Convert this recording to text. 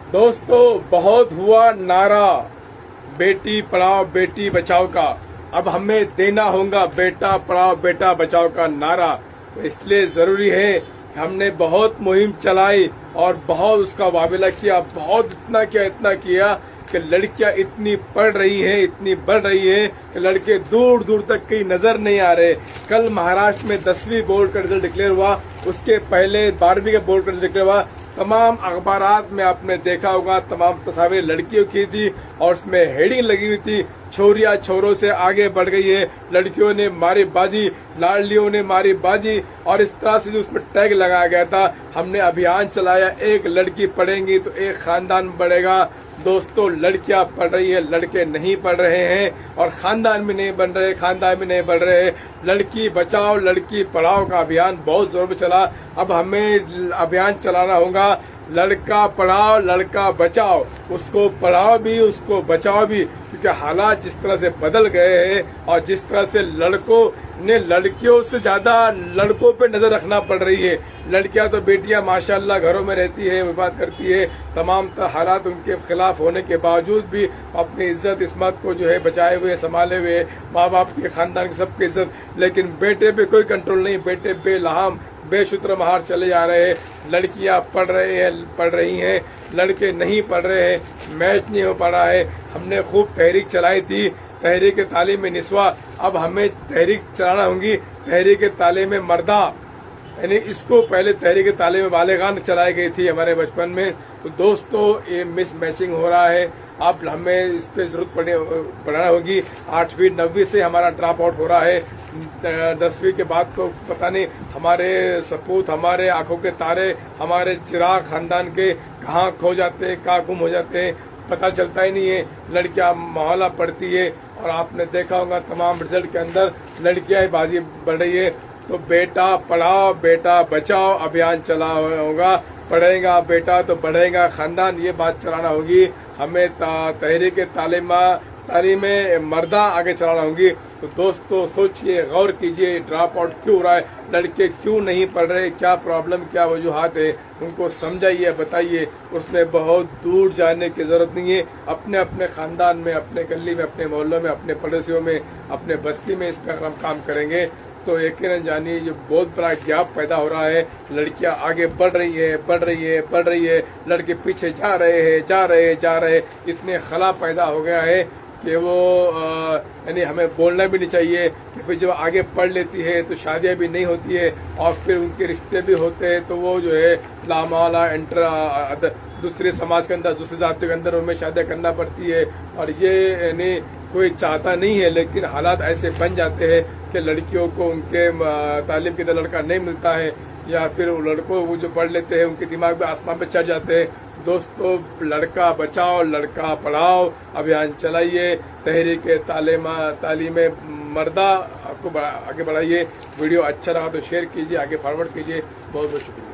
दोस्तों, बहुत हुआ नारा बेटी पढ़ाओ बेटी बचाओ का। अब हमें देना होगा बेटा पढ़ाओ बेटा बचाओ का नारा। इसलिए जरूरी है, हमने बहुत मुहिम चलाई और बहुत उसका वाबिला किया, बहुत इतना किया कि लड़कियां इतनी पढ़ रही हैं, इतनी बढ़ रही हैं कि लड़के दूर दूर तक कहीं नजर नहीं आ रहे। कल महाराष्ट्र में 10वीं बोर्ड का रिजल्ट डिक्लेयर हुआ, उसके पहले 12वीं का बोर्ड का रिजल्ट डिक्लेयर हुआ। तमाम अखबारात में आपने देखा होगा, तमाम तस्वीरें लड़कियों की थी और उसमें हेडिंग लगी हुई थी, छोरियां छोरों से आगे बढ़ गई है, लड़कियों ने मारी बाजी, लाडलियों ने मारी बाजी। और इस तरह से जो उसमें टैग लगाया गया था, हमने अभियान चलाया, एक लड़की पढ़ेंगी तो एक खानदान बढ़ेगा। दोस्तों, लड़कियां पढ़ रही है, लड़के नहीं पढ़ रहे हैं और खानदान भी नहीं बन रहे, खानदान भी नहीं बढ़ रहे। लड़की बचाओ लड़की पढ़ाओ का अभियान बहुत जोर में चला। अब हमें अभियान चलाना होगा, लड़का पढ़ाओ लड़का बचाओ, उसको पढ़ाओ भी उसको बचाओ भी, क्योंकि हालात जिस तरह से बदल गए हैं और जिस तरह से लड़कों ने लड़कियों से ज्यादा लड़कों पे नजर रखना पड़ रही है। लड़कियां तो बेटियां माशाल्लाह घरों में रहती है, विवाद करती है, तमाम हालात उनके खिलाफ होने के बावजूद भी अपनी इज्जत इस्मत को जो है बचाए हुए, संभाले हुए, माँ बाप के खानदान की सबकी इज्जत। लेकिन बेटे पे कोई कंट्रोल नहीं, बेटे बेलहाम बेशुत्र महार चले जा रहे हैं। लड़कियां पढ़ रही हैं, लड़के नहीं पढ़ रहे हैं, मैच नहीं हो पा रहा है। हमने खूब तहरीक चलाई थी, तहरीक तालीम में निस्वा। अब हमें तहरीक चलाना होगी, तहरीक तालीम में मर्दा, यानी इसको पहले तहरीक तालीम बालिगान चलाई गई थी हमारे बचपन में। तो दोस्तों, ये मिस मैचिंग हो रहा है। अब हमें इस पे जरूरत पड़ना होगी। 8वीं 9वीं से हमारा ड्रॉप आउट हो रहा है, 10वीं के बाद तो पता नहीं हमारे सपूत, हमारे आंखों के तारे, हमारे चिराग खानदान के कहाँ खो जाते हैं, कहाँ गुम हो जाते हैं, पता चलता ही नहीं है। लड़कियां मोहल्ला पढ़ती है और आपने देखा होगा तमाम रिजल्ट के अंदर लड़कियां ही बाजी बढ़ रही है। तो बेटा पढ़ाओ बेटा बचाओ अभियान चला होगा, पढ़ेगा बेटा तो बढ़ेगा खानदान, ये बात चलाना होगी। हमें तहरीक तालीम मर्दा आगे चलाना होगी। तो दोस्तों, सोचिए, गौर कीजिए, ड्रॉप आउट क्यों हो रहा है, लड़के क्यों नहीं पढ़ रहे, क्या प्रॉब्लम, क्या वजूहात है, उनको समझाइए, बताइए। उसमें बहुत दूर जाने की जरूरत नहीं है। अपने अपने खानदान में, अपने गली में, अपने मोहल्लों में, अपने पड़ोसियों में, अपने बस्ती में इस पर अगर हम काम करेंगे तो यकीनन जानिए जो बहुत बड़ा गैप पैदा हो रहा है। लड़कियां आगे बढ़ रही है, लड़के पीछे जा रहे हैं। इतने खला पैदा हो गया है कि वो यानी हमें बोलना भी नहीं चाहिए कि फिर जब आगे पढ़ लेती है तो शादियां भी नहीं होती है और फिर उनके रिश्ते भी होते हैं, तो वो जो है लामाला एंटर दूसरे समाज के अंदर, दूसरी जाति के अंदर उनमें शादियां करना पड़ती है। और ये यानी कोई चाहता नहीं है, लेकिन हालात ऐसे बन जाते हैं कि लड़कियों को उनके तालीम के लिए लड़का नहीं मिलता है, या फिर लड़कों वो जो पढ़ लेते हैं उनके दिमाग में आसमान पे चढ़ जाते हैं। दोस्तों, लड़का बचाओ लड़का पढ़ाओ अभियान चलाइए, तहरीक तालीम मर्दा को आगे बढ़ाइए। वीडियो अच्छा रहा तो शेयर कीजिए, आगे फॉरवर्ड कीजिए। बहुत बहुत शुक्रिया।